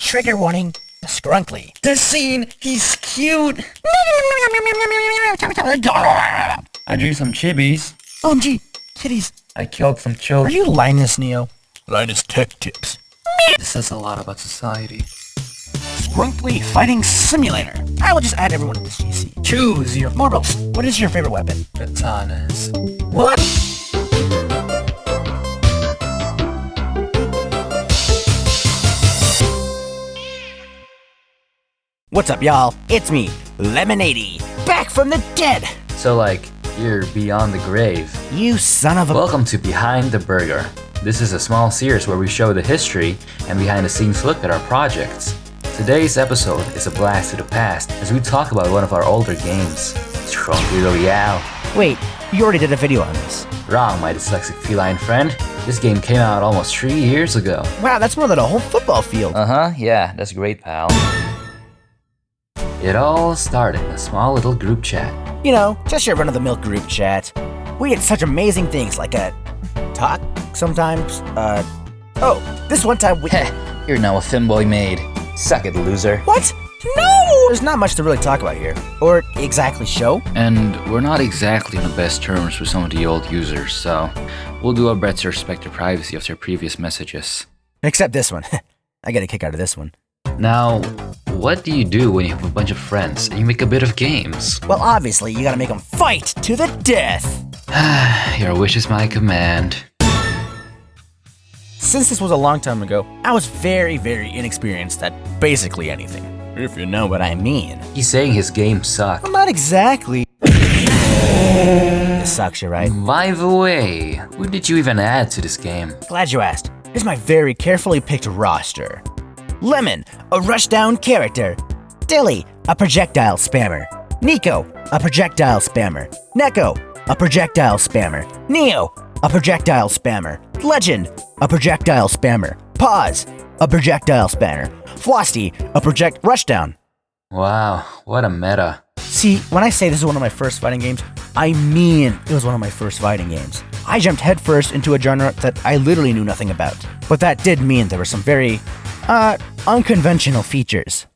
Trigger warning, Skrunkly. The scene, he's cute. I drew some chibis. OMG, kitties. I killed some Are children. you Linus, Neo? Linus Tech Tips. This says a lot about society. Skrunkly Fighting Simulator. I will just add everyone to this GC. Choose your marbles. What is your favorite weapon? Katanas. What? What's up, y'all? It's me, Lemonade, back from the dead. So like, you're beyond the grave. You son of a... Welcome to Behind the Burger. This is a small series where we show the history and behind the scenes look at our projects. Today's episode is a blast to the past as we talk about one of our older games, Skrunkly Royale. Wait, you already did a video on this. Wrong, my dyslexic feline friend. This game came out almost 3 years ago. Wow, that's more than a whole football field. Yeah, that's great, pal. It all started in a small little group chat. You know, just your run-of-the-mill group chat. We did such amazing things like talk sometimes. Oh, this one time we... Heh, you're now a femboy maid. Suck it, loser. What? No! There's not much to really talk about here. Or exactly show. And we're not exactly on the best terms with some of the old users, so we'll do our best to respect the privacy of their previous messages. Except this one. I get a kick out of this one. Now, what do you do when you have a bunch of friends and you make a bit of games? Well, obviously, you gotta make them fight to the death. Your wish is my command. Since this was a long time ago, I was very, very inexperienced at basically anything. If you know what I mean. He's saying his game sucked. Well, not exactly. This sucks, you're right. By the way, who did you even add to this game? Glad you asked. Here's my very carefully picked roster. Lemon, a rushdown character. Dilly, a projectile spammer. Nico, a projectile spammer. Neko, a projectile spammer. Neo, a projectile spammer. Legend, a projectile spammer. Pause, a projectile spammer. Flosty, a rushdown. Wow, what a meta. See, when I say this is one of my first fighting games, I mean it was one of my first fighting games. I jumped headfirst into a genre that I literally knew nothing about. But that did mean there were some very, unconventional features.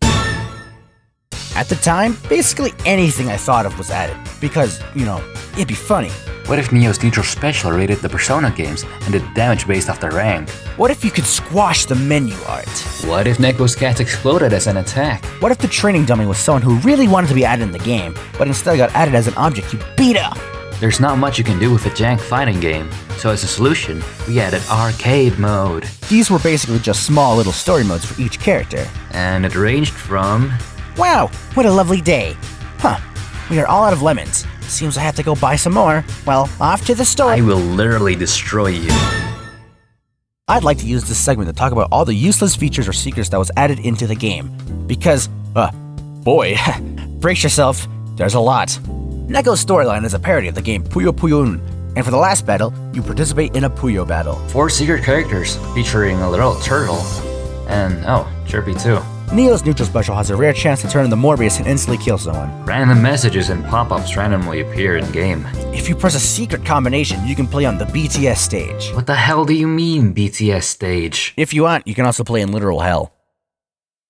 At the time, basically anything I thought of was added, because, you know, it'd be funny. What if Neo's Neutral Special rated the Persona games and did damage based off the rank? What if you could squash the menu art? What if Neko's cats exploded as an attack? What if the training dummy was someone who really wanted to be added in the game, but instead got added as an object you beat up? There's not much you can do with a jank fighting game, so as a solution, we added arcade mode. These were basically just small little story modes for each character. And it ranged from... Wow, what a lovely day. Huh, we are all out of lemons. Seems I have to go buy some more. Well, off to the store. I will literally destroy you. I'd like to use this segment to talk about all the useless features or secrets that was added into the game. Because, boy, brace yourself, there's a lot. Neko's storyline is a parody of the game Puyo Puyo-un, and for the last battle, you participate in a Puyo battle. 4 secret characters, featuring a little turtle, and, Chirpy too. Neo's Neutral Special has a rare chance to turn into Morbius and instantly kill someone. Random messages and pop-ups randomly appear in-game. If you press a secret combination, you can play on the BTS stage. What the hell do you mean, BTS stage? If you want, you can also play in literal hell.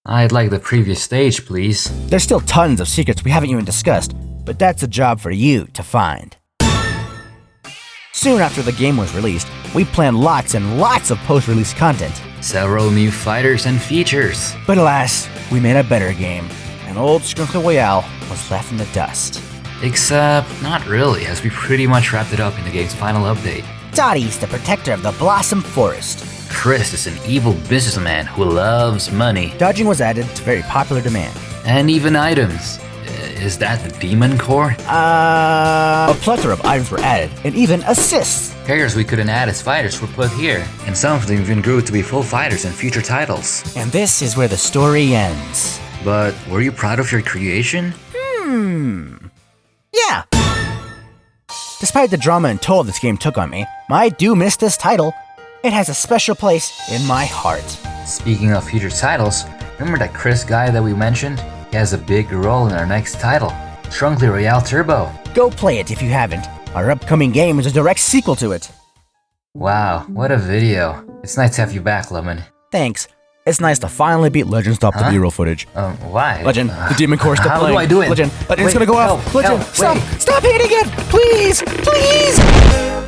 I'd like the previous stage, please. There's still tons of secrets we haven't even discussed, but that's a job for you to find. Soon after the game was released, we planned lots and lots of post-release content. Several new fighters and features. But alas, we made a better game, and old Skrunkly Royale was left in the dust. Except, not really, as we pretty much wrapped it up in the game's final update. Dottie's the protector of the Blossom Forest. Chris is an evil businessman who loves money. Dodging was added to very popular demand. And even items. Is that the Demon Core? A plethora of items were added, and even assists. Characters we couldn't add as fighters were put here, and some of them even grew to be full fighters in future titles. And this is where the story ends. But were you proud of your creation? Yeah. Despite the drama and toll this game took on me, I do miss this title. It has a special place in my heart. Speaking of future titles, remember that Chris guy that we mentioned? He has a big role in our next title, Skrunkly Royale Turbo. Go play it if you haven't. Our upcoming game is a direct sequel to it. Wow, what a video. It's nice to have you back, Lemon. Thanks. It's nice to finally beat Legend. Stop the B-roll footage. Why? Legend, the demon core stop How playing. do I do it? Legend, it's Wait, gonna go off. help, Legend, help, wait. stop hitting it, please, please.